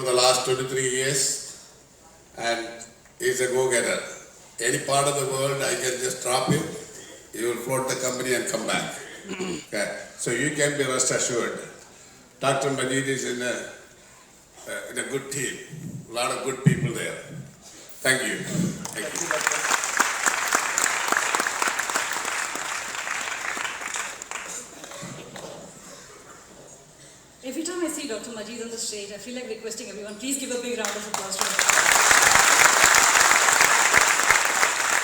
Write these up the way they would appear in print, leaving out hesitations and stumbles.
for the last 23 years and he's a go-getter. Any part of the world I can just drop him, he will float the company and come back. Okay. So you can be rest assured. Dr. Majid is in a good team. A lot of good people there. Thank you. Thank you. Every time I see Dr. Majid on the stage, I feel like requesting everyone, please give a big round of applause to him.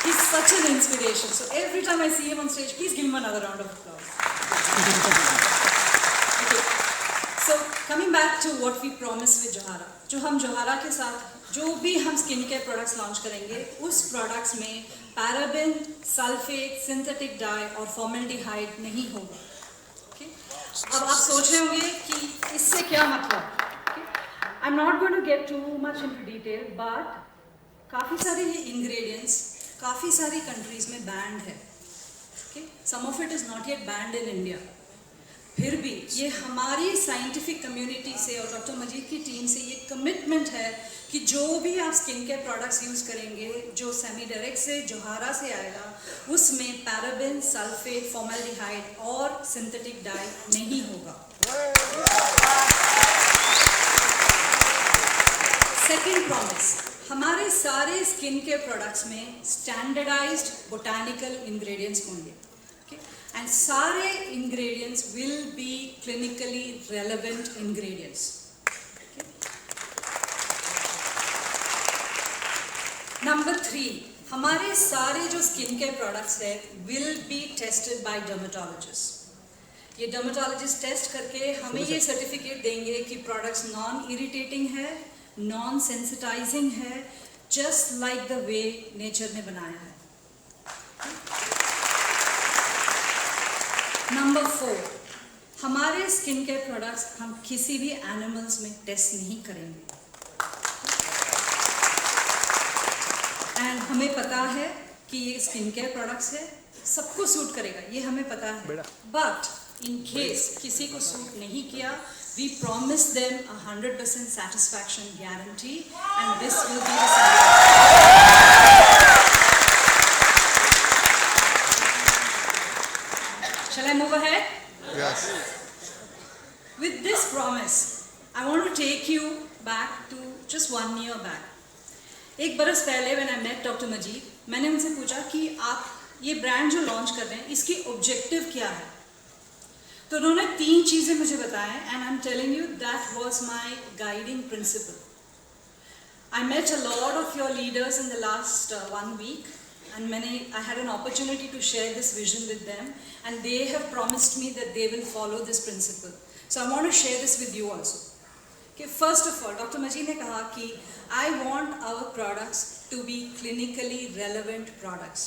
He's such an inspiration. So every time I see him on stage, please give him another round of applause. Okay. So coming back to what we promised with Johara. जो हम जोहारा के साथ जो भी हम skin care products launch करेंगे, उस products में पैराबेन, सल्फेट, सिंथेटिक डाई और फॉर्मल्डिहाइड नहीं होगा. अब आप सोच रहे होंगे कि इससे क्या मतलब. I am not going to get too much into detail, but काफ़ी सारे ये इंग्रेडिएंट्स काफ़ी सारी कंट्रीज में बैंड है. Some of it is not yet banned in India. फिर भी ये हमारी साइंटिफिक कम्युनिटी से और डॉक्टर मजीद की टीम से ये कमिटमेंट है कि जो भी आप स्किन केयर प्रोडक्ट्स यूज़ करेंगे, जो सेमी डायरेक्ट से जोहारा से आएगा, उसमें पैराबेन, सल्फेट, फॉर्मल्डिहाइड और सिंथेटिक डाई नहीं होगा. सेकेंड प्रॉमिस, हमारे सारे स्किन केयर प्रोडक्ट्स में स्टैंडर्डाइज्ड बोटानिकल इंग्रेडिएंट्स होंगे. And सारे ingredients will be clinically relevant ingredients. Number 3, हमारे सारे जो स्किन केयर प्रोडक्ट्स है will be tested by dermatologists. ये dermatologists टेस्ट करके हमें ये सर्टिफिकेट देंगे कि प्रोडक्ट्स नॉन इरिटेटिंग है, नॉन सेंसिटाइजिंग है, just like the way nature ने बनाया है. नंबर 4, हमारे स्किन केयर प्रोडक्ट्स हम किसी भी एनिमल्स में टेस्ट नहीं करेंगे. एंड हमें पता है कि ये स्किन केयर प्रोडक्ट्स है, सबको सूट करेगा, ये हमें पता है. बट इन केस किसी को सूट नहीं किया, we promise them 100% satisfaction guarantee and this will be the Shall I move ahead? Yes. With this promise, I want to take you back to just 1 year back. एक बरस पहले when I met Dr. Majid, मैंने उनसे पूछा कि आप ये brand जो लॉन्च कर रहे हैं, इसकी ऑब्जेक्टिव क्या है. तो उन्होंने 3 चीज़ें मुझे बताएं and I'm telling you that was my guiding principle. I met a lot of your leaders in the last 1 week. And I had an opportunity to share this vision with them, and they have promised me that they will follow this principle. So I want to share this with you also. Okay, first of all, Dr. Majid ने कहा कि I want our products to be clinically relevant products.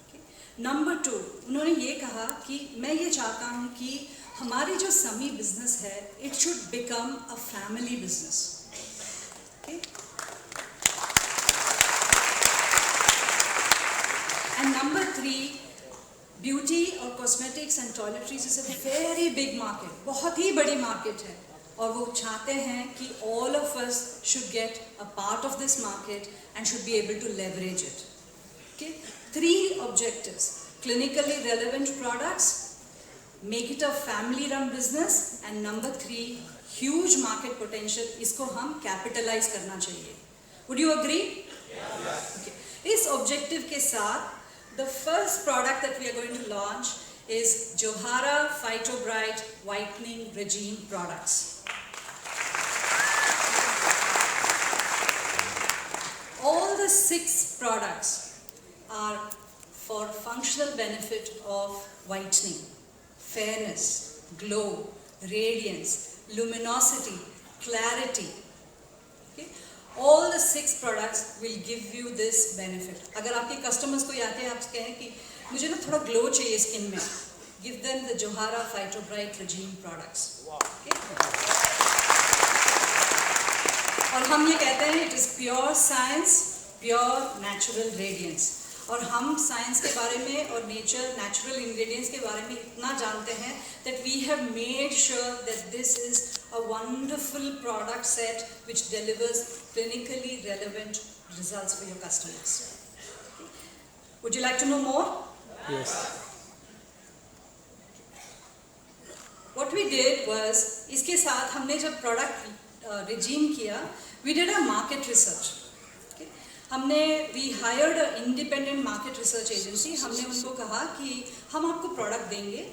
Okay. Number 2, उन्होंने ये कहा कि मैं ये चाहता हूँ कि हमारी जो समी business है, it should become a family business. Okay. And number 3, beauty और cosmetics and toiletries is a very big market. बहुत ही बड़ी market है और वो चाहते हैं कि all of us should get a part of this market and should be able to leverage it. Okay? 3 objectives: clinically relevant products, make it a family-run business, and number 3, huge market potential. इसको हम capitalize करना चाहिए. Would you agree? Yes. Okay. इस objective के साथ the first product that we are going to launch is Johara Phyto-Bright Whitening Regime products. All the 6 products are for functional benefit of whitening, fairness, glow, radiance, luminosity, clarity. Okay? All the 6 products will give you this benefit. अगर आपके customers को आते हैं, आप कहें कि मुझे ना थोड़ा glow चाहिए skin में, give them the Johara Phyto-Bright Regime products. Okay? और हम ये कहते हैं it is pure science, pure natural radiance. और हम साइंस के बारे में और नेचर नेचुरल इंग्रेडिएंट्स के बारे में इतना जानते हैं that we have made sure that this is a wonderful product set which delivers clinically relevant results for your customers. Okay. Would you like to know more? Yes. What we did was, इसके साथ हमने जब product regime किया, we did a market research. Okay. we hired an independent market research agency. हमने उनको कहा कि हम आपको product देंगे,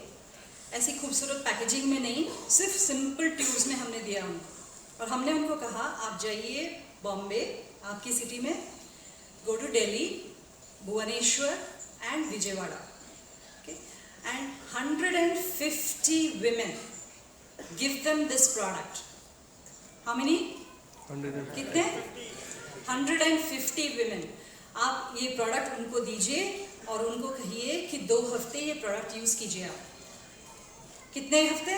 ऐसी खूबसूरत पैकेजिंग में नहीं, सिर्फ सिंपल ट्यूब्स में हमने दिया उनको. और हमने उनको कहा आप जाइए बॉम्बे, आपकी सिटी में, go to Delhi, Bhubaneswar and Vijayawada. Okay. And 150 women, give them this product. How many? 150. कितने? 150 women. आप ये प्रोडक्ट उनको दीजिए और उनको कहिए कि 2 हफ्ते ये प्रोडक्ट यूज कीजिए. आप कितने हफ्ते?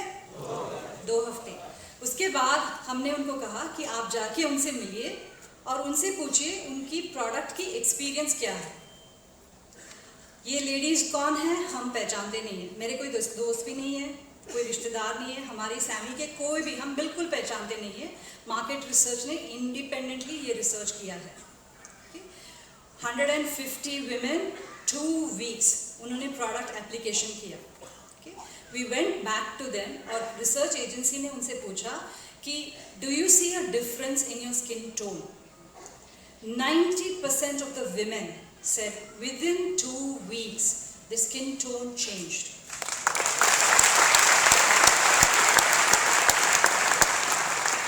2 हफ्ते. उसके बाद हमने उनको कहा कि आप जाके उनसे मिलिए और उनसे पूछिए उनकी प्रोडक्ट की एक्सपीरियंस क्या है. ये लेडीज कौन है हम पहचानते नहीं है, मेरे कोई दोस्त भी नहीं है, कोई रिश्तेदार नहीं है, हमारी सैमी के कोई भी हम बिल्कुल पहचानते नहीं है. मार्केट रिसर्च ने इंडिपेंडेंटली ये रिसर्च किया है. 150 women, 2 weeks उन्होंने प्रोडक्ट एप्लीकेशन किया. We went back to them और रिसर्च एजेंसी ने उनसे पूछा कि do you see a difference in your skin tone? 90% of the women said within 2 weeks the skin tone changed.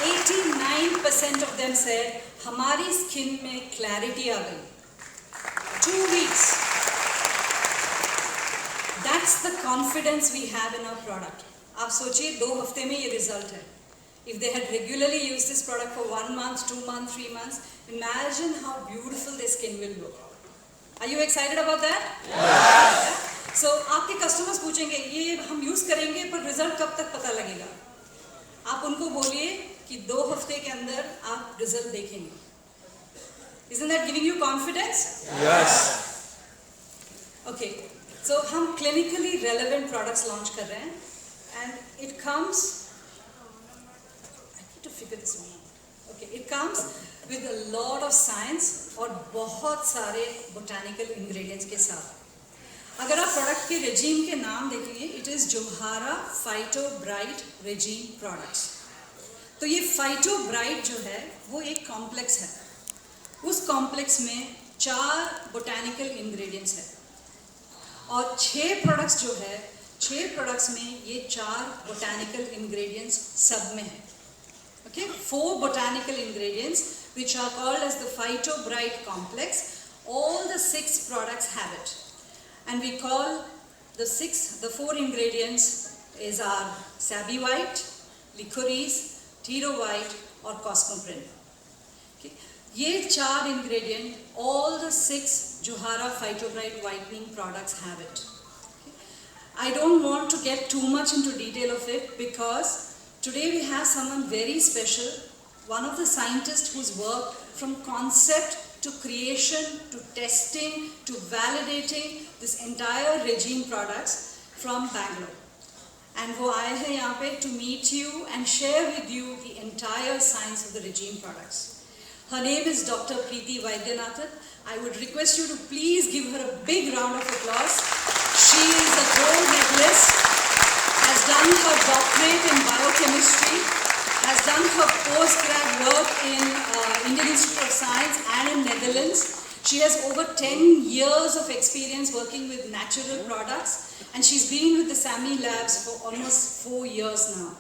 89% of them said हमारी skin में clarity आ गई. 2 weeks. That's the confidence we have in our product. आप सोचिए 2 हफ्ते में ये result है. If they had regularly used this product for 1 month, 2 months, 3 months, imagine how beautiful their skin will look. Are you excited about that? Yes. So आपके customers पूछेंगे ये हम यूज करेंगे पर रिजल्ट कब तक पता लगेगा. आप उनको बोलिए कि 2 हफ्ते के अंदर आप रिजल्ट देखेंगे. Isn't that giving you confidence? Yes. Okay. So हम clinically relevant products launch कर रहे हैं and it comes, I need to figure this one out. Okay, it comes with a lot of science और बहुत सारे botanical ingredients के साथ. अगर आप product के regime के नाम देखेंगे, it is Johara Phyto Bright Regime Products. तो ये Phyto Bright जो है वो एक complex है. उस complex में 4 botanical ingredients है और 6 प्रोडक्ट्स जो है 6 प्रोडक्ट्स में ये 4 बोटानिकल इंग्रेडिएंट्स सब में है. Okay, 4 botanical ingredients which are called as the Phyto Bright complex. All the 6 products have it, and we call the 4 ingredients is our Sabi White, Licorice, Tiro White और Cosmopril. Okay, ये 4 ingredient, all the 6 Johara Phyto Bright whitening products have it. Okay. I don't want to get too much into detail of it because today we have someone very special, one of the scientists who's worked from concept to creation to testing to validating this entire regime products from Bangalore. And वो आए हैं यहाँ पे to meet you and share with you the entire science of the regime products. Her name is Dr. Preeti Vaidyanathan. I would request you to please give her a big round of applause. She is a gold medalist, has done her doctorate in biochemistry, has done her postgrad work in Indian Institute of Science and in Netherlands. She has over 10 years of experience working with natural products and she's been with the SAMI labs for almost 4 years now.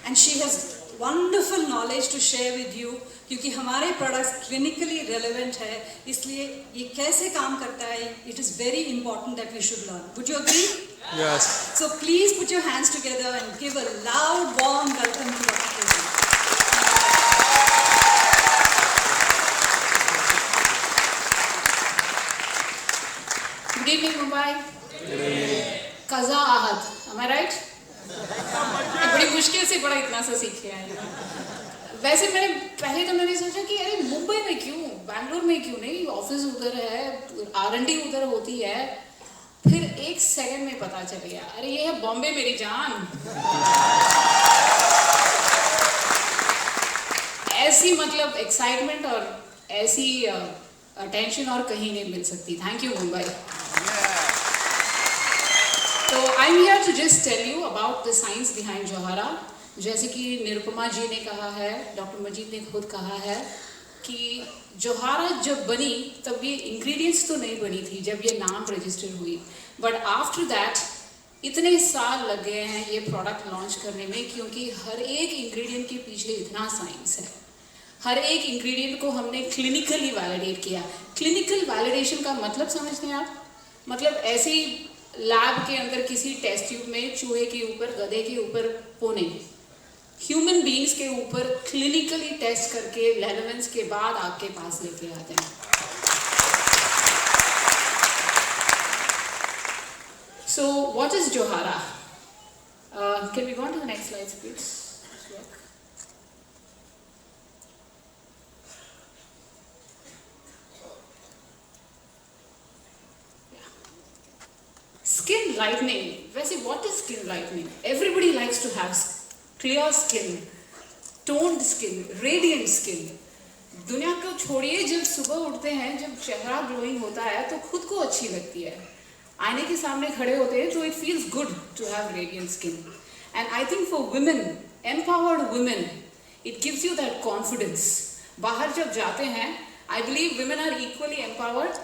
And she has wonderful knowledge to share with you क्योंकि हमारे products clinically relevant है, इसलिए ये कैसे काम करता है, it is very important that we should learn. Would you agree? Yes. So please put your hands together and give a loud warm welcome to Dr. Preeti. Good evening, Mumbai. Good evening. Kaza Ahad, am I right? बड़ी मुश्किल से बड़ा इतना सा सीखे हैं. वैसे मैंने सोचा कि अरे मुंबई में क्यों, बैंगलोर में क्यों नहीं, ऑफिस उधर है, R&D उधर होती है. फिर 1 सेकंड में पता चल गया, अरे ये है बॉम्बे मेरी जान. ऐसी मतलब एक्साइटमेंट और ऐसी अटेंशन और कहीं नहीं मिल सकती. Thank you Mumbai. तो I am here to just tell you about the science behind Johara. जैसे कि निरुपमा जी ने कहा है, डॉक्टर मजीद ने खुद कहा है कि जोहारा जब बनी तब ये इंग्रेडिएंट्स तो नहीं बनी थी जब ये नाम रजिस्टर हुई, बट आफ्टर दैट इतने साल लग गए हैं ये प्रोडक्ट लॉन्च करने में, क्योंकि हर एक इंग्रेडिएंट के पीछे इतना साइंस है. हर एक इंग्रेडिएंट को हमने क्लिनिकली वैलिडेट किया. क्लिनिकल वैलिडेशन का मतलब समझते हैं आप? मतलब ऐसे ही लैब के अंदर किसी टेस्ट ट्यूब में चूहे के ऊपर, गधे के ऊपर पोने, ह्यूमन बीइंग्स के ऊपर क्लिनिकली टेस्ट करके रेलेवेंस के बाद आपके पास लेके आते हैं. So what is Johara? Can we go on to the next slides, please? Skin lightening. वैसे what is skin lightening? Everybody likes to have clear skin, toned skin, radiant skin. दुनिया को छोड़िए, जब सुबह उठते हैं, जब चेहरा ग्लोइंग होता है तो खुद को अच्छी लगती है. आईने के सामने खड़े होते हैं तो it feels good to have radiant skin. And I think for women, empowered women, it gives you that confidence. बाहर जब जाते हैं, I believe women are equally empowered.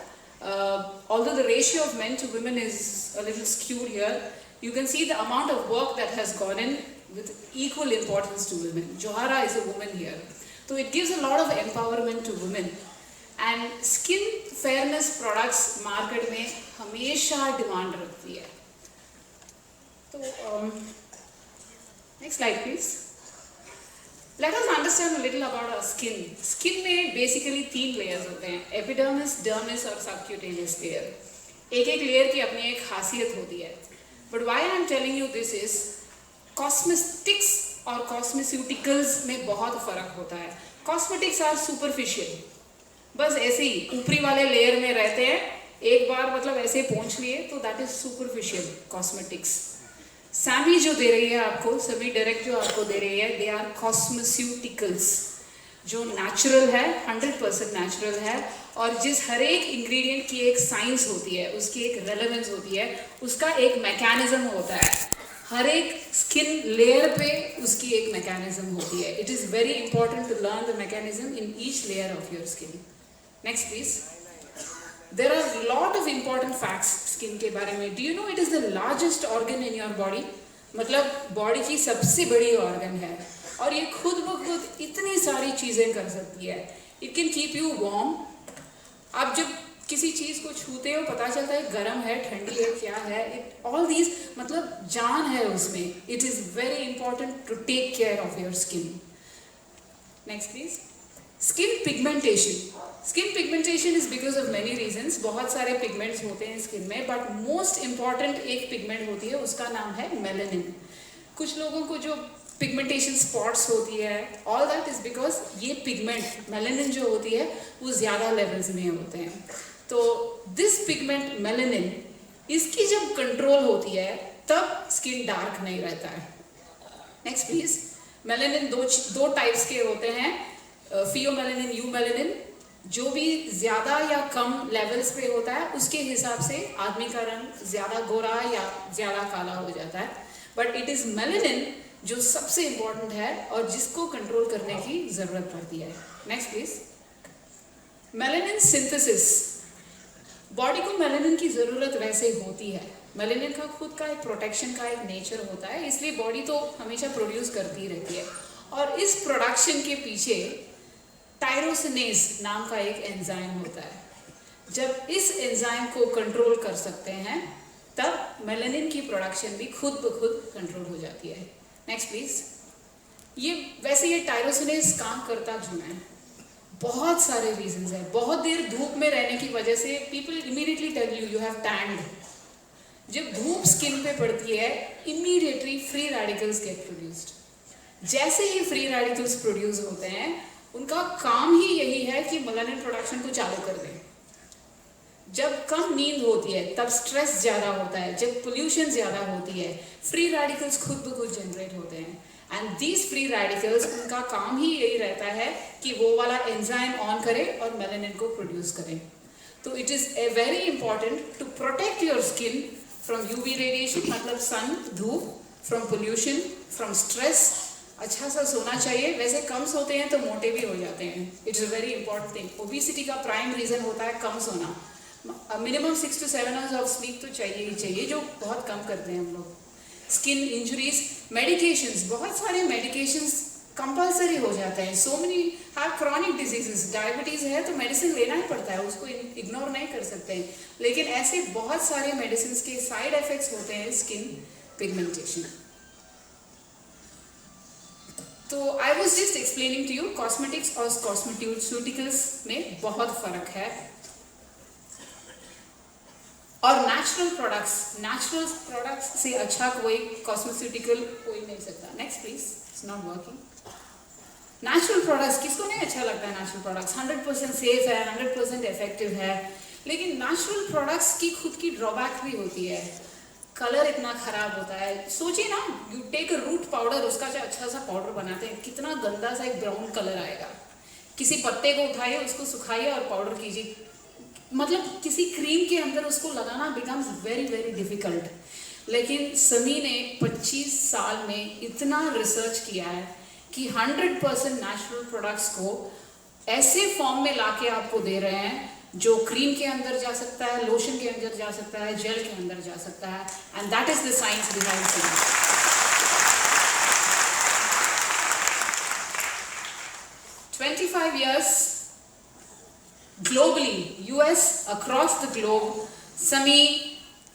Although the ratio of men to women is a little skewed here, you can see the amount of work that has gone in with equal importance to women. Johara is a woman here. So it gives a lot of empowerment to women. And skin fairness products market में हमेशा demand रखती है. तो next slide please. Let us understand a little about our skin. Skin में basically 3 layers होते हैं, epidermis, dermis और subcutaneous layer. एक लेयर की अपनी एक खासियत होती है. But why I am telling you this is, cosmetics और cosmeceuticals में बहुत फर्क होता है. Cosmetics are superficial. बस ऐसे ही ऊपरी वाले लेयर में रहते हैं, एक बार मतलब ऐसे पहुंच लिए तो that is superficial cosmetics. Sammy जो दे रही है आपको, सभी डायरेक्ट जो आपको दे रही है, दे आर कॉस्मेस्यूटिकल्स, जो नेचुरल है, 100% नेचुरल है, और जिस हर एक इंग्रेडिएंट की एक साइंस होती है, उसकी एक रेलेवेंस होती है, उसका एक मैकेनिज्म होता है. हर एक स्किन लेयर पे उसकी एक मैकेनिज्म होती है. It is very important to learn the mechanism in each layer of your skin. Next please. There are a lot of important facts skin के बारे में. Do you know it is the largest organ in your body? मतलब body की सबसे बड़ी organ है, और ये खुद ब खुद इतनी सारी चीज़ें कर सकती है. It can keep you warm. आप जब किसी चीज़ को छूते हो पता चलता है गर्म है, ठंडी है, क्या है. All these मतलब जान है उसमें. It is very important to take care of your skin. Next please. Skin pigmentation. Skin pigmentation is because of many reasons. बहुत सारे pigments होते हैं स्किन में, but most important एक pigment होती है, उसका नाम है melanin. कुछ लोगों को जो pigmentation spots होती है, all that is because ये pigment melanin जो होती है वो ज़्यादा levels में होते हैं. तो this pigment melanin, इसकी जब control होती है तब skin dark नहीं रहता है. Next please. Melanin दो types के होते हैं, pheomelanin, eumelanin. जो भी ज़्यादा या कम लेवल्स पे होता है उसके हिसाब से आदमी का रंग ज़्यादा गोरा या ज़्यादा काला हो जाता है. बट इट इज़ मेलेनिन जो सबसे इम्पोर्टेंट है और जिसको कंट्रोल करने की ज़रूरत पड़ती है. Next please. Melanin synthesis. Body को मेलेनिन की ज़रूरत वैसे होती है. मेलेनिन का खुद का एक प्रोटेक्शन का एक नेचर होता है, इसलिए बॉडी तो हमेशा प्रोड्यूस करती रहती है. और इस प्रोडक्शन के पीछे टायरोसिनेज नाम का एक एंजाइम होता है. जब इस एंजाइम को कंट्रोल कर सकते हैं तब मेलेनिन की प्रोडक्शन भी खुद ब खुद कंट्रोल हो जाती है. Next please. ये टायरोसिनेज काम करता क्यों है? बहुत सारे रीजंस हैं. बहुत देर धूप में रहने की वजह से people immediately tell you have tanned. जब धूप स्किन पे पड़ती है immediately free radicals get produced. जैसे ही फ्री रेडिकल्स प्रोड्यूस होते हैं उनका काम ही यही है कि मेलानिन प्रोडक्शन को चालू कर दें. जब कम नींद होती है तब स्ट्रेस ज़्यादा होता है, जब पोल्यूशन ज़्यादा होती है फ्री रेडिकल्स खुद ब खुद जनरेट होते हैं. एंड दीज फ्री रेडिकल्स, उनका काम ही यही रहता है कि वो वाला एंजाइम ऑन करे और मेलानिन को प्रोड्यूस करे. तो it is very important to protect your skin from UV radiation, मतलब सन, धूप, फ्रॉम पोल्यूशन, फ्रॉम स्ट्रेस. अच्छा सा सोना चाहिए. वैसे कम सोते हैं तो मोटे भी हो जाते हैं. It's a very important thing. Obesity का प्राइम रीज़न होता है कम सोना. Minimum 6 to 7 hours of sleep तो चाहिए ही चाहिए, जो बहुत कम करते हैं हम लोग. स्किन इंजरीज, मेडिकेशंस, बहुत सारे मेडिकेशंस कंपल्सरी हो जाते हैं. So many have chronic diseases. Diabetes है तो मेडिसिन लेना ही पड़ता है, उसको इग्नोर नहीं कर सकते हैं. लेकिन ऐसे बहुत सारे मेडिसिन के साइड इफेक्ट्स होते हैं स्किन पिगमेंटेशन. तो I was just explaining to you, cosmetics और कॉस्मेट्यूटिकल्स में बहुत फर्क है. और नेचुरल प्रोडक्ट्स से अच्छा कोई कॉस्मेट्यूटिकल कोई नहीं सकता. Next please. It's not working. Natural products, किसको नहीं अच्छा लगता है नेचुरल प्रोडक्ट्स? 100% सेफ है, 100% इफेक्टिव है. लेकिन नेचुरल प्रोडक्ट्स की खुद की ड्रॉबैक भी होती है. कलर इतना खराब होता है. सोचिए ना, you take a root powder, उसका जो अच्छा सा पाउडर बनाते हैं, कितना गंदा सा एक ब्राउन कलर आएगा. किसी पत्ते को उठाइए, उसको सुखाइए और पाउडर कीजिए. मतलब किसी क्रीम के अंदर उसको लगाना बिकम्स वेरी वेरी डिफिकल्ट. लेकिन समी ने 25 साल में इतना रिसर्च किया है कि 100% नेचुरल प्रोडक्ट्स को ऐसे फॉर्म में लाके आपको दे रहे हैं जो क्रीम के अंदर जा सकता है, लोशन के अंदर जा सकता है, जेल के अंदर जा सकता है. And that is the science behind समी. 25 years globally, US, across the globe, समी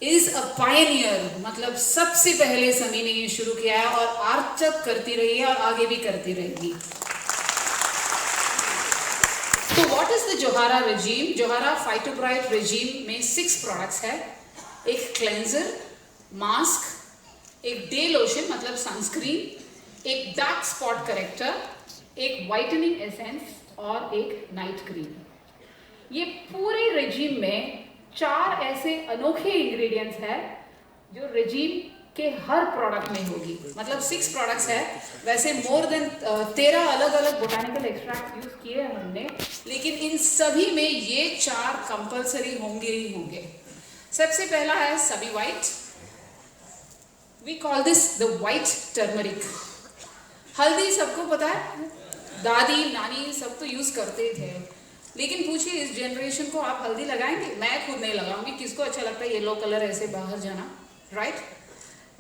is a pioneer. मतलब सबसे पहले समी ने ये शुरू किया है और आज तक करती रही है और आगे भी करती रहेगी. तो what is the Johara regime? Johara phytobright regime में 6 प्रोडक्ट्स है. एक क्लेंजर, मास्क, एक डे लोशन मतलब सनस्क्रीन, एक डार्क स्पॉट करेक्टर, एक वाइटनिंग एसेंस और एक नाइट क्रीम. ये पूरे रेजीम में 4 ऐसे अनोखे इंग्रेडिएंट्स हैं जो रेजीम के हर प्रोडक्ट में होगी. मतलब 6 प्रोडक्ट्स है. वैसे मोर देन 13 अलग अलग बोटानिकल एक्सट्रैक्ट यूज किए हैं हमने, लेकिन इन सभी में ये 4 कंपल्सरी होंगे ही होंगे. सबसे पहला है Sabiwhite. We call this the white turmeric. हल्दी सबको पता है, दादी नानी सब तो यूज करते थे. लेकिन पूछिए इस जनरेशन को, आप हल्दी लगाएंगे? मैं खुद नहीं लगाऊंगी. किसको अच्छा लगता है येलो कलर ऐसे बाहर जाना? राइट?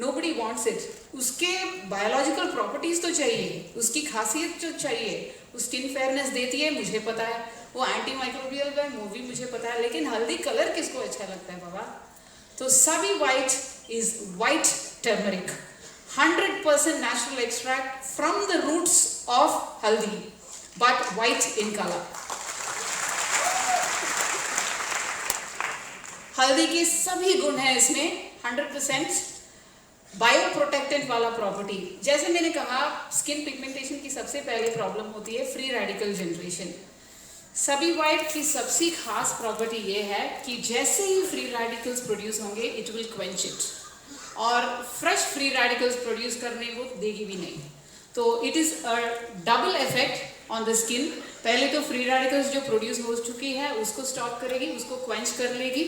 Nobody wants it. उसके बायोलॉजिकल प्रॉपर्टीज तो चाहिए, उसकी खासियत जो चाहिए, वो स्किन फेयरनेस देती है, मुझे पता है. वो एंटी माइक्रोबियल है, वो भी मुझे पता है. लेकिन हल्दी कलर किसको अच्छा लगता है बाबा? तो Sabiwhite is white turmeric, 100% natural extract from the roots of हल्दी, बट वाइट इन कलर. हल्दी के सभी गुण हैं इसमें. 100% बायो प्रोटेक्टेंट वाला प्रॉपर्टी. जैसे मैंने कहा, स्किन पिगमेंटेशन की सबसे पहले प्रॉब्लम होती है फ्री रेडिकल जनरेशन. सभी वाइट की सबसे खास प्रॉपर्टी ये है कि जैसे ही फ्री रेडिकल्स प्रोड्यूस होंगे, इट विल क्वेंच इट. और फ्रेश फ्री रेडिकल्स प्रोड्यूस करने वो देगी भी नहीं. तो it is a double effect on the skin. पहले तो फ्री रेडिकल्स जो प्रोड्यूस हो चुकी है उसको स्टॉप करेगी, उसको क्वेंच कर लेगी,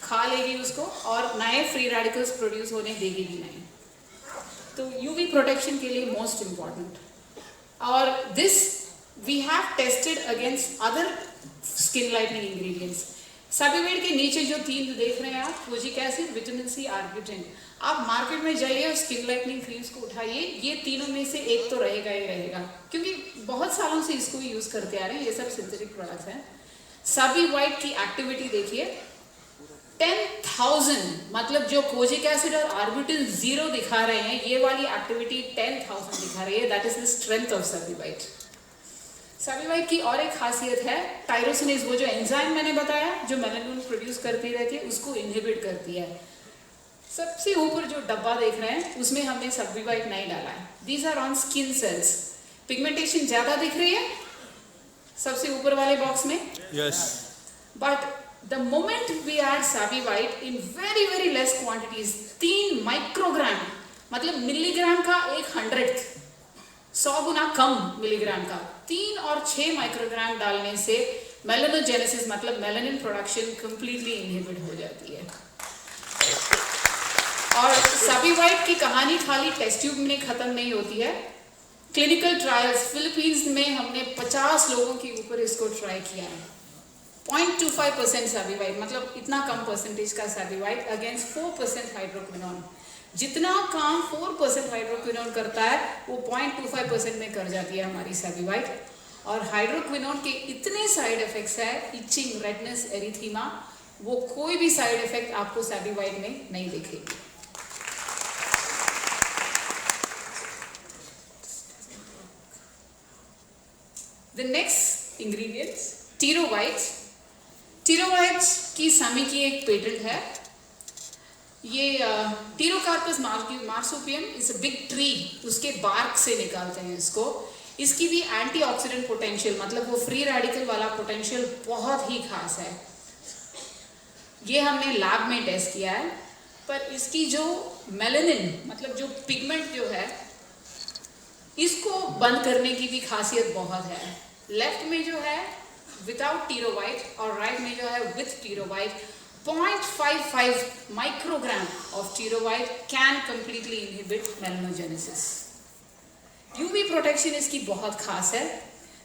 खा लेगी उसको, और नए फ्री रेडिकल्स प्रोड्यूस होने देगी भी नहीं. तो यूवी प्रोटेक्शन के लिए मोस्ट इम्पॉर्टेंट. और this we have tested against other skin lightening ingredients. सब्यूवेट के नीचे जो 3 देख रहे हैं आप, फोजिक एसिड, विटामिन सी, आर्बिट्रेट. आप मार्केट में जाइए और स्किन लाइटनिंग क्रीम्स को उठाइए, ये तीनों में से एक तो रहेगा ही रहेगा, क्योंकि बहुत सालों से इसको यूज करते आ रहे हैं. ये सब सिंथेटिक प्रोडक्ट्स हैं. सभी वाइट की एक्टिविटी देखिए, 10,000, मतलब जो कोजिक एसिड और आर्बिटिल 0 दिखा रहे हैं, ये वाली एक्टिविटी 10,000 दिखा रही है. That is the strength of सभी वाइट. सभी वाइट की और एक खासियत है टायरोसिनेज. वो जो एंजाइम मैंने बताया जो मेलानिन प्रोड्यूस करती रहती है, उसको इनहिबिट करती है. सबसे ऊपर जो डब्बा देख रहे हैं उसमें हमने सभी वाइट नहीं डाला है. These are on skin cells. Pigmentation ज्यादा दिख रही है सबसे ऊपर वाले बॉक्स में. Yes. But the moment we add sabi white in very very less quantities, 3 microgram, मतलब मिलीग्राम का 1/100, 100 गुना कम मिलीग्राम का। 3 और 6 माइक्रोग्राम डालने से मेलानोजेनेसिस मतलब मेलानिन प्रोडक्शन कंप्लीटली इनहिबिट हो जाती है। और साबी वाइट की कहानी खाली टेस्ट ट्यूब में खत्म नहीं होती है। क्लिनिकल ट्रायल्स फिलीपींस में हमने 50 लोगों के ऊपर इसको ट्राई किया है। 0.25% साबी वाइट मतलब इतना कम परसेंटेज का साबी वाइट अगेंस्ट 4% हाइड्रोक्विनोन। जितना काम 4% हाइड्रोक्विनोन करता है वो 0.25% में कर जाती है हमारी साबी वाइट। और हाइड्रोक्विनोन के इतने साइड इफेक्ट्स है, इचिंग, रेडनेस, एरिथीमा, वो कोई भी साइड इफेक्ट आपको साबी वाइट में नहीं दिखेगी। The next ingredients, टीरोवाइट। टीरोवाइट की सामी की एक पेटेंट है। ये Pterocarpus marsupium is a big tree, उसके बार्क से निकालते हैं इसको। इसकी भी एंटीऑक्सीडेंट पोटेंशियल मतलब वो फ्री रेडिकल वाला पोटेंशियल बहुत ही खास है। ये हमने लैब में टेस्ट किया है, पर इसकी जो मेलानिन मतलब जो पिगमेंट जो है इसको बंद करने की भी खासियत बहुत है। लेफ्ट में जो है विदाउट टीरोवाइट और राइट में जो है विथ टीरोवाइट 0.55 माइक्रोग्राम ऑफ टीरोवाइट can completely inhibit melanogenesis. UV protection इसकी बहुत खास है।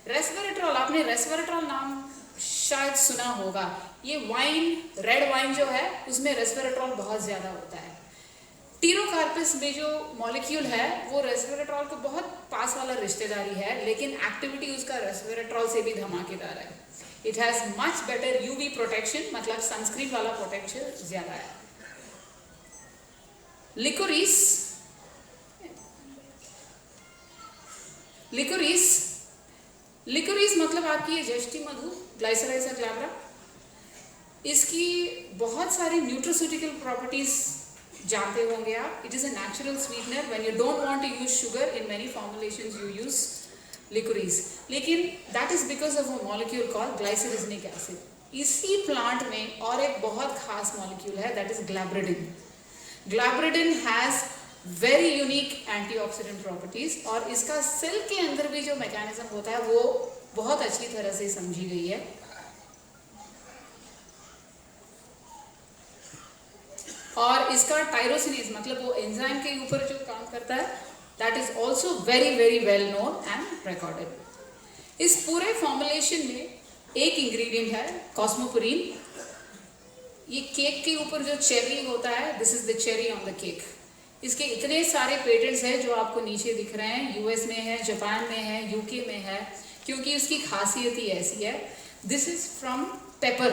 रेस्वेरेट्रॉल, आपने रेस्वेरेट्रॉल नाम शायद सुना होगा। ये वाइन, रेड वाइन जो है उसमें रेस्वेरेट्रॉल बहुत ज्यादा होता है। टीरोकार्पस में जो मॉलिक्यूल है वो रेस्वेरेट्रॉल को बहुत पास वाला रिश्तेदारी है, लेकिन एक्टिविटी उसका रेस्वेरेट्रॉल से भी धमाकेदार है। It has much better UV protection मतलब सनस्क्रीन वाला पोटेंशियल ज्यादा है। लिकोरीस, लिकोरीस लिकोरीस मतलब आपकी ये जस्टी मधु, ग्लाइसराइजा ग्लैब्रा। इसकी बहुत सारी न्यूट्रोस्यूटिकल प्रॉपर्टीज जानते होंगे आप। It is a natural sweetener. When you don't want to use sugar in many formulations you use licorice, लेकिन that is because of a molecule called glycyrrhizinic acid. इसी प्लांट में और एक बहुत खास मॉलिक्यूल है that is glabridin. Glabridin has very unique antioxidant properties और इसका सेल के अंदर भी जो मैकेनिज्म होता है वो बहुत अच्छी तरह से समझी गई है। और इसका टायरोसिनेज मतलब वो एंजाइम के ऊपर जो काम करता है that is also very very well known and recorded. इस पूरे फॉर्मुलेशन में एक इंग्रेडिएंट है कॉस्मोपोरिन। ये केक के ऊपर जो चेरी होता है, this is the cherry on the cake. इसके इतने सारे पेटेंट्स हैं जो आपको नीचे दिख रहे हैं। यूएस में है, जापान में है, यूके में है, क्योंकि उसकी खासियत ही ऐसी है। This is from paper.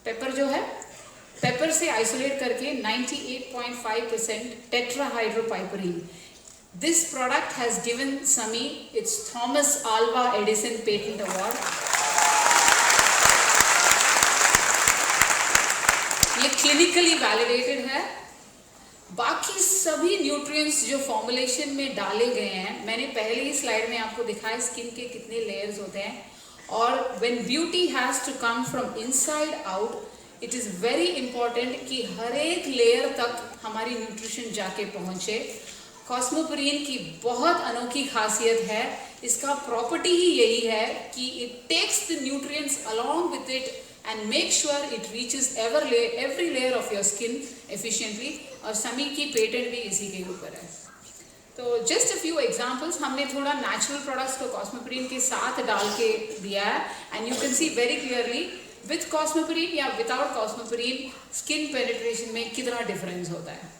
Paper जो है पेपर से आइसोलेट करके 98.5% टेट्राहाइड्रोपाइपरीन। दिस प्रोडक्ट हैज गिवन समी it's Thomas Alva Edison patent award. ये क्लिनिकली वैलिडेटेड है। बाकी सभी न्यूट्रिएंट्स जो फॉर्मुलेशन में डाले गए हैं, मैंने पहले ही स्लाइड में आपको दिखाया स्किन के कितने लेयर्स होते हैं। और when beauty has to come from inside out, it is very important कि हर एक लेयर तक हमारी न्यूट्रिशन जाके पहुंचे। कॉस्मोपोरिन की बहुत अनोखी खासियत है। इसका प्रॉपर्टी ही यही है कि it takes the nutrients along with it and make sure it reaches every layer of your skin efficiently। और समी की पेटेंट भी इसी के ऊपर है। तो जस्ट अ फ्यू एग्जांपल्स, हमने थोड़ा नेचुरल प्रोडक्ट्स को कॉस्मोपोरिन के साथ डाल के दिया है and you can see very clearly with cosmoporin या विदाउट कॉस्मोपोरिन स्किन पेनिट्रेशन में कितना डिफरेंस होता है।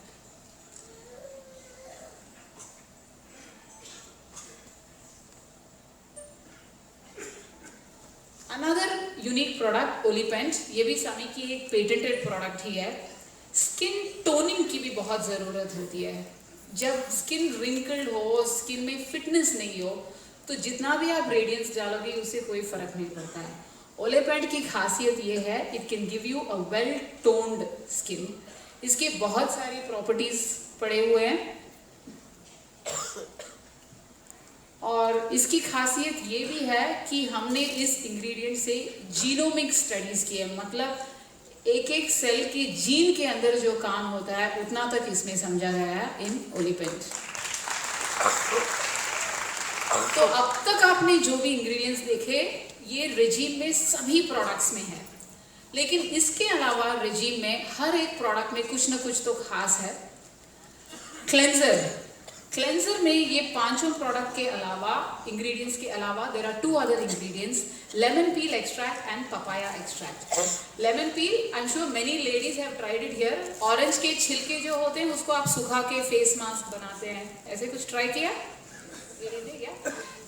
अनदर यूनिक प्रोडक्ट ओलिपेंट, ये भी समी की एक पेटेंटेड प्रोडक्ट ही है। स्किन टोनिंग की भी बहुत ज़रूरत होती है। जब स्किन रिंकल्ड हो, स्किन में फिटनेस नहीं हो, तो जितना भी आप रेडियंस डालोगे उससे कोई फ़र्क नहीं पड़ता है। ओलिपेंट की खासियत ये है it can give you a well toned skin. इसके बहुत सारी प्रॉपर्टीज़ पड़े हुए हैं और इसकी खासियत ये भी है कि हमने इस इंग्रेडिएंट से जीनोमिक स्टडीज़ की है। मतलब एक एक सेल के जीन के अंदर जो काम होता है उतना तक इसमें समझा गया है इन ओलिपेंट। तो अब तक आपने जो भी इंग्रेडिएंट्स देखे ये रेजिम में सभी प्रोडक्ट्स में है, लेकिन इसके अलावा रेजिम में हर एक प्रोडक्ट में कुछ ना कुछ तो खास है। क्लेंजर में ये पांचों प्रोडक्ट के अलावा, इंग्रेडिएंट्स के अलावा, there are 2 other ingredients, lemon peel extract and papaya extract. Lemon peel, I am sure many ladies have tried it here. Orange के छिलके जो होते हैं उसको आप सुखा के फेस मास्क बनाते हैं, ऐसे कुछ ट्राई किया?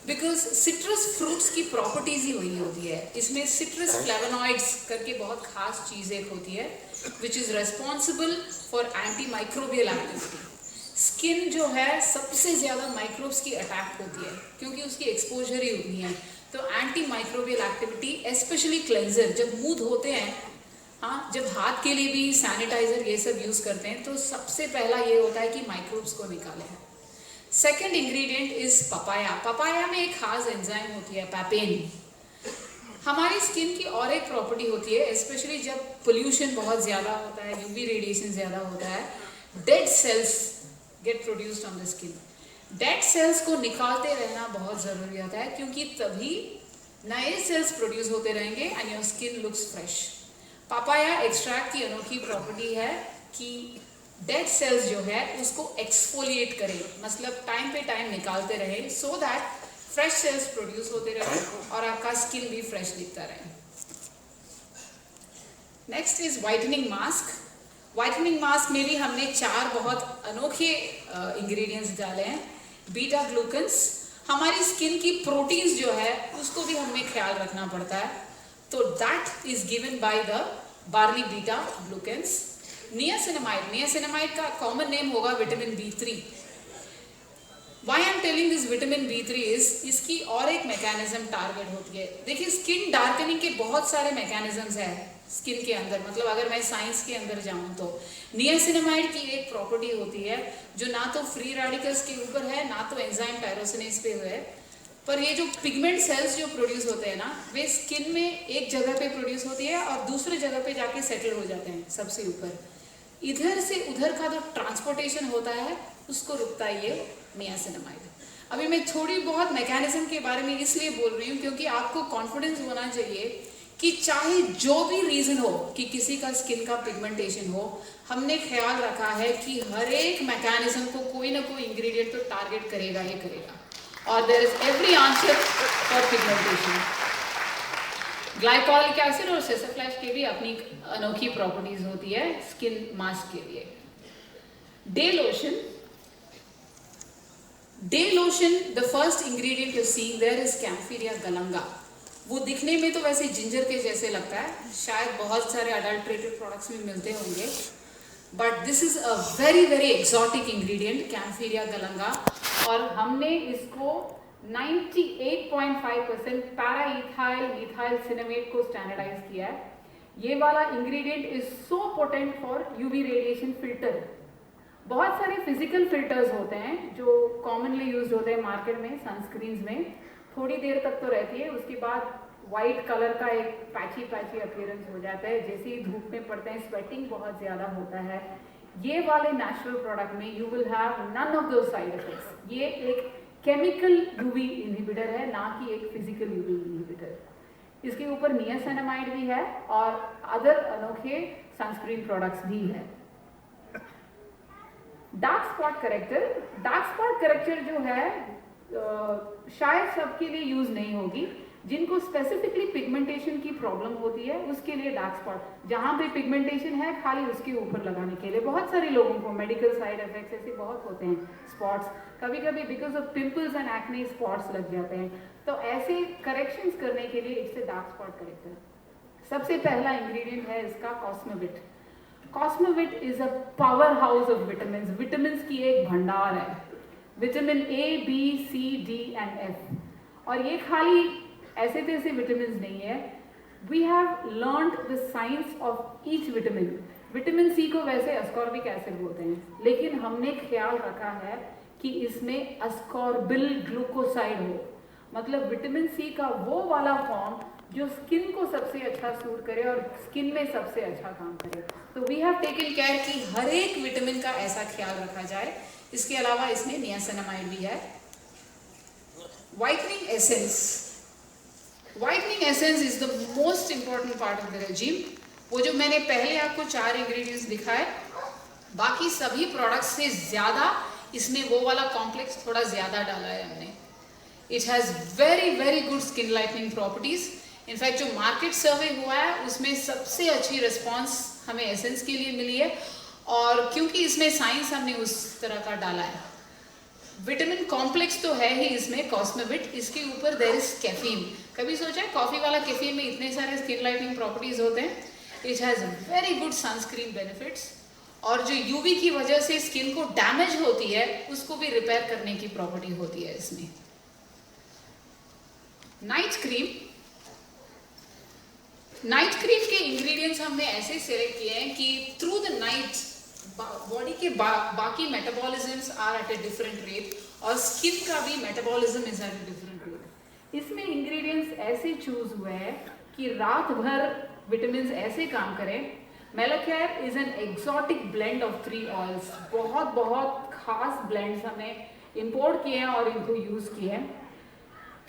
बिकॉज सिट्रस फ्रूट्स की प्रॉपर्टीज ही वही होती है। इसमें सिट्रस फ्लेवोनॉइड्स करके बहुत खास चीज एक होती है which is responsible for anti microbial activity. Skin जो है सबसे ज़्यादा माइक्रोब्स की अटैक होती है क्योंकि उसकी एक्सपोजर ही उतनी है। तो anti microbial activity, specially cleanser, जब मुंह धोते हैं, हाँ, जब हाथ के लिए भी सैनिटाइजर ये सब यूज़ करते हैं तो सबसे पहला ये होता है कि माइक्रोब्स को निकालें। Second ingredient is papaya. Papaya में एक खास एंजाइम होती है, पैपेन। हमारी स्किन की और एक प्रॉपर्टी होती है, स्पेशली जब पोल्यूशन बहुत ज़्यादा होता है, यूवी रेडिएशन ज़्यादा होता है, dead cells get produced on the skin. Dead cells को निकालते रहना बहुत ज़रूरी होता है क्योंकि तभी नए सेल्स प्रोड्यूस होते रहेंगे and your skin looks fresh. Papaya extract की अनोखी प्रॉपर्टी है कि डेड सेल्स जो है उसको एक्सफोलिएट करें, मतलब टाइम पे टाइम निकालते रहे so that fresh sales produce होते रहे और आपका स्किन भी फ्रेश दिखता रहे। Next is whitening mask. Whitening mask में भी हमने 4 बहुत अनोखे इंग्रेडिएंट्स डाले हैं। बीटा ग्लूकन्स, हमारी स्किन की प्रोटीन्स जो है उसको भी हमें ख्याल रखना पड़ता है, तो that is given by the barley beta glucans. Niacinamide का कॉमन नेम होगा vitamin B3। Why I am telling this vitamin B3 is, इसकी और एक मैकेनिज्म टारगेट होती है। देखिए, स्किन डार्कनिंग के बहुत सारे मैकेनिज्म्स हैं स्किन के अंदर, मतलब अगर मैं साइंस के अंदर जाऊं तो नियासिनामाइड की एक प्रॉपर्टी होती है जो ना तो फ्री रेडिकल्स के ऊपर है ना तो एंजाइम टायरोसिनेज पे है, पर ये जो पिगमेंट सेल्स जो प्रोड्यूस होते हैं ना, वे स्किन में एक जगह पे प्रोड्यूस होती है और दूसरे जगह पे जाके सेटल हो जाते हैं सबसे ऊपर। इधर से उधर का जो ट्रांसपोर्टेशन होता है उसको रुकता है ये नियासिनामाइड। अभी मैं थोड़ी बहुत मैकेनिज्म के बारे में इसलिए बोल रही हूँ क्योंकि आपको कॉन्फिडेंस होना चाहिए कि चाहे जो भी रीजन हो कि किसी का स्किन का पिगमेंटेशन हो, हमने ख्याल रखा है कि हर एक मैकेनिज्म को कोई ना कोई इंग्रेडिएंट तो टारगेट करेगा ही करेगा और there is every answer for pigmentation. Glycolic acid और सेसोफ्लैश की भी अपनी अनोखी प्रॉपर्टीज होती है स्किन मास्क के लिए। Day lotion, the first ingredient you see there is kaempferia galanga. वो दिखने में तो वैसे जिंजर के जैसे लगता है, शायद बहुत सारे अडल्ट्रेटेड प्रोडक्ट्स में मिलते होंगे, but this is a very very exotic ingredient, kaempferia galanga. और हमने इसको 98.5% पैराइथाइल मिथाइल सिनेमेट को स्टैंडर्डाइज किया है। ये वाला ingredient is so potent for UV radiation filter. बहुत सारे फिजिकल फिल्टर्स होते हैं जो कॉमनली यूज होते हैं मार्केट में, सनस्क्रीन्स में, थोड़ी देर तक तो रहती है, उसके बाद वाइट कलर का एक पैची अपीयरेंस हो जाता है, जैसे ही धूप में पड़ते हैं स्वेटिंग बहुत ज़्यादा होता है। ये वाले नेचुरल प्रोडक्ट में you will have none of those side effects. ये एक केमिकल यूवी इनहिबिटर है, ना कि एक फिजिकल यूवी इनहिबिटर। इसके ऊपर नियासिनामाइड भी है और अदर अनोखे सनस्क्रीन प्रोडक्ट्स भी है। डार्क स्पॉट करेक्टर जो है शायद सबके लिए यूज नहीं होगी। जिनको स्पेसिफिकली पिगमेंटेशन की प्रॉब्लम होती है उसके लिए डार्क स्पॉट, जहाँ पे पिगमेंटेशन है खाली उसके ऊपर लगाने के लिए। बहुत सारे लोगों को मेडिकल साइड इफेक्ट्स ऐसे बहुत होते हैं, स्पॉट्स, कभी कभी because of pimples and acne spots लग जाते हैं, तो ऐसे करेक्शंस करने के लिए इट्स डार्क स्पॉट करेक्टर। सबसे पहला इंग्रेडिएंट है इसका cosmovit. Cosmovit is a power house of vitamin. Vitamin की एक भंडार है, vitamin A, B, C, D and F। और ये खाली ऐसे तैसे विटामिन नहीं है, we have learned the science of each vitamin. Vitamin C को वैसे अस्कॉर्बिक एसिड बोलते हैं, लेकिन हमने ख्याल रखा है कि इसमें अस्कॉर्बिल ग्लूकोसाइड हो, मतलब विटामिन C का वो वाला फॉर्म जो स्किन को सबसे अच्छा सूट करे और स्किन में सबसे अच्छा काम करे। तो वी हैव टेकन केयर कि हर एक विटामिन का ऐसा ख्याल रखा जाए। इसके अलावा इसमें नियासिनामाइड भी है। whitening essence. Whitening essence is the most important part of the regime. वो जो मैंने पहले आपको 4 इंग्रेडिएंट्स दिखाए, बाकी सभी प्रोडक्ट्स से ज़्यादा इसमें वो वाला कॉम्प्लेक्स थोड़ा ज़्यादा डाला है हमने. It has very very good skin lightening properties. In fact जो मार्केट सर्वे हुआ है उसमें सबसे अच्छी रिस्पॉन्स हमें एसेंस के लिए मिली है, और क्योंकि इसमें साइंस हमने उस तरह का डाला है. विटामिन कॉम्प्लेक्स तो है ही इसमें, कॉस्मेविट, इसके ऊपर देयर इज कैफीन. कभी सोचा है कॉफी वाला कैफीन में इतने सारे स्किन लाइटनिंग प्रॉपर्टीज होते हैं. It has very good sunscreen benefits, और जो यूवी की वजह से स्किन को डैमेज होती है उसको भी रिपेयर करने की प्रॉपर्टी होती है इसमें. नाइट क्रीम के इंग्रेडिएंट्स हमने ऐसे सेलेक्ट किए हैं कि थ्रू द नाइट बॉडी के बाकी metabolisms are at a different rate, और स्किन का भी metabolism is at a different rate. इसमें इंग्रेडिएंट्स ऐसे चूज हुए हैं कि रात भर विटामिन ऐसे काम करें. Melacare is an exotic blend of 3 oils. बहुत खास ब्लेंड्स हमने इंपोर्ट किए हैं और इनको यूज किए हैं.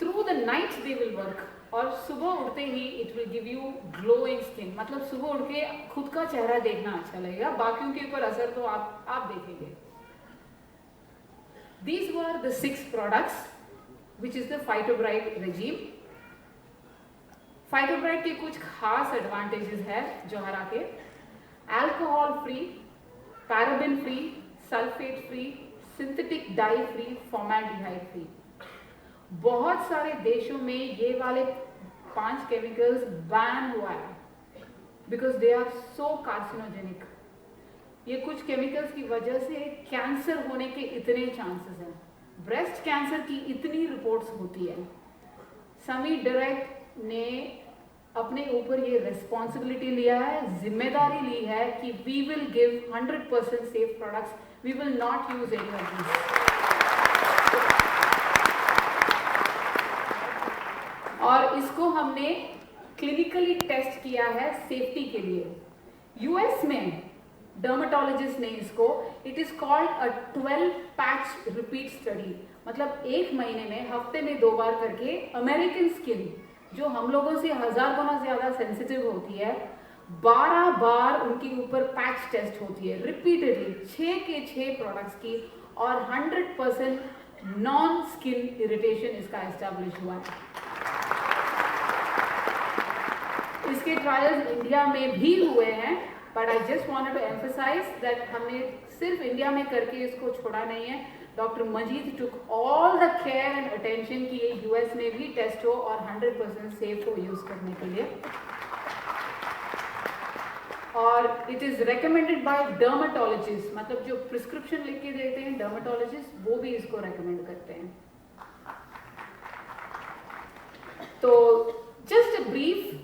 Through the night they will work, और सुबह उठते ही it will give you glowing skin. मतलब सुबह उठ के खुद का चेहरा देखना अच्छा लगेगा, बाकियों के ऊपर असर तो आप देखेंगे. These were the 6 products which is the Phytobright regime. Phytobright के कुछ खास एडवांटेजेस है जोहरा के. Alcohol free, paraben free, sulphate free, synthetic die free, formaldehyde free. बहुत सारे देशों में ये वाले 5 केमिकल्स बैन हुआ है because they are so carcinogenic. ये कुछ केमिकल्स की वजह से कैंसर होने के इतने चांसेस हैं. ब्रेस्ट कैंसर की इतनी रिपोर्ट्स होती है. समी डायरेक्ट ने अपने ऊपर ये रिस्पॉन्सिबिलिटी लिया है, जिम्मेदारी ली है कि we will give 100% safe products. We will not use any of this. और इसको हमने क्लिनिकली टेस्ट किया है सेफ्टी के लिए. यूएस में डर्मेटोलॉजिस्ट ने इसको, it is called a 12 patch repeat study. मतलब 1 महीने में हफ्ते में 2 बार करके अमेरिकन स्किन जो हम लोगों से 1000 गुना ज्यादा सेंसिटिव होती है, 12 बार उनके ऊपर पैच टेस्ट होती है रिपीटेडली 6 के 6 प्रोडक्ट्स की, और 100% नॉन स्किन इरिटेशन इसका एस्टैब्लिश हुआ है. इसके ट्रायल्स इंडिया में भी हुए हैं, but I just wanted to emphasise that हमने सिर्फ इंडिया में करके इसको छोड़ा नहीं है. Doctor Majeed took all the care and attention कि ये यूएस में भी टेस्ट हो और 100% सेफ हो यूज करने के लिए. और it is recommended by dermatologist, मतलब जो प्रिस्क्रिप्शन लिख के देते हैं डर्मेटोलॉजिस्ट, वो भी इसको रेकमेंड करते हैं. तो जस्ट अ ब्रीफ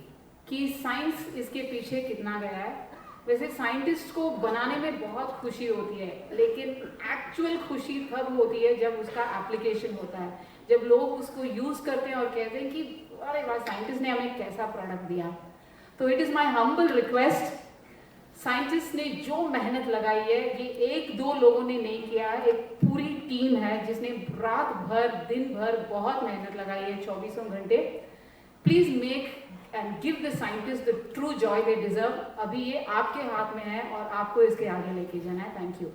कि साइंस इसके पीछे कितना गया है. वैसे साइंटिस्ट को बनाने में बहुत खुशी होती है, लेकिन एक्चुअल खुशी तब होती है जब उसका एप्लीकेशन होता है, जब लोग उसको यूज करते हैं और कहते हैं कि अरे वाह, साइंटिस्ट ने हमें कैसा प्रोडक्ट दिया. तो it is my humble request, scientist ने जो मेहनत लगाई है ये 1-2 लोगों ने नहीं किया है, एक पूरी टीम है जिसने रात भर दिन भर बहुत मेहनत लगाई है, 24 घंटे. Please make and give the scientists the true joy they deserve. अभी ये आपके हाथ में है और आपको इसके आगे लेके जाना है. Thank you.